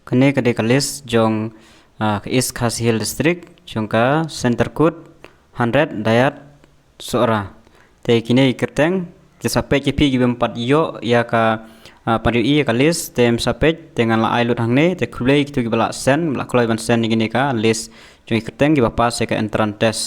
kene kade kalis jong ke East Khasi Hill District jongka center code 100 dayat sora te kine ikerteng ke sampai kipi gibem 4 yo ya ka pariu i kalis tem sapet dengan la ailut hangne te kulei kitu gibala sen la kulai ban sen gini ka list jong ikerteng gibapa se ka entrance test.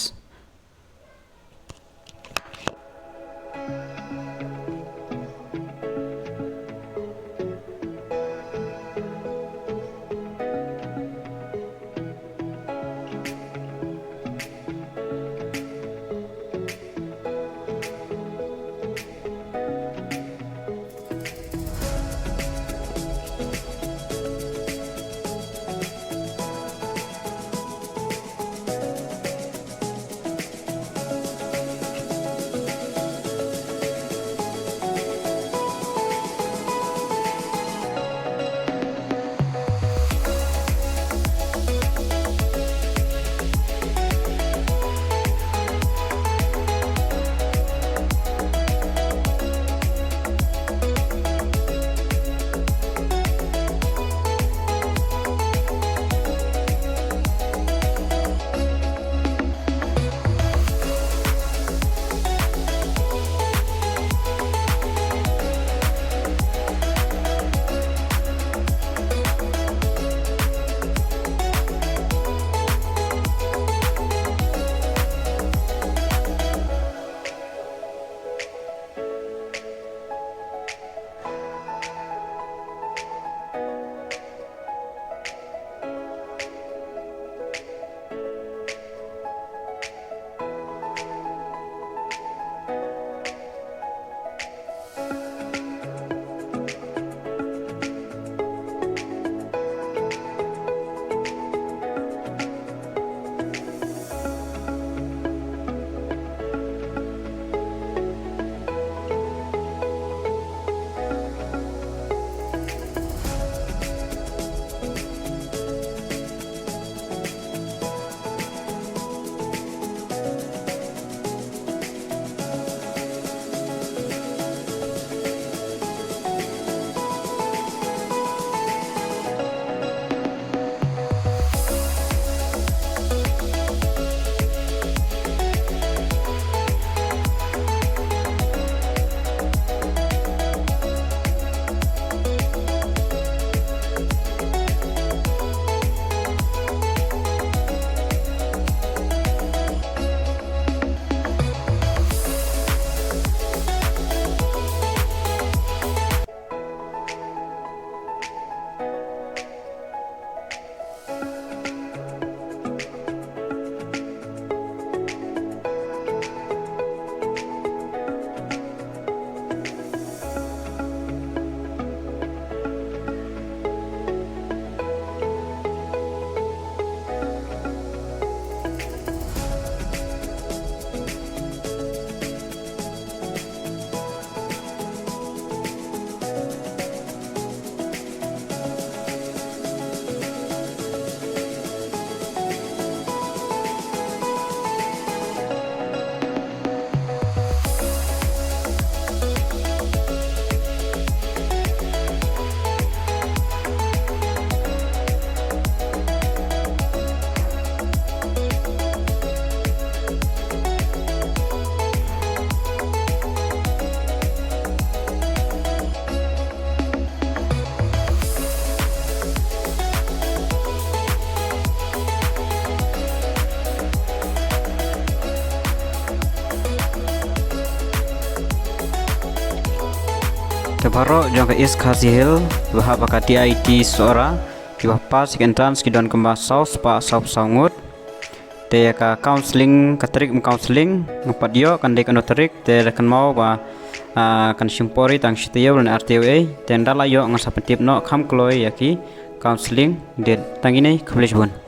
Tebaro jong ke East Khasi Hill bahap bakati IT sora jibah pas entrance kidon kemba south pa south sangut te ka counseling katrik counseling ngapat yo kan de kan terik te kan mau ba kan simpori tang sitiyo lan RTWA tenda la yo ngasapetip no kham kloi yaki counseling de tangine khulis bun.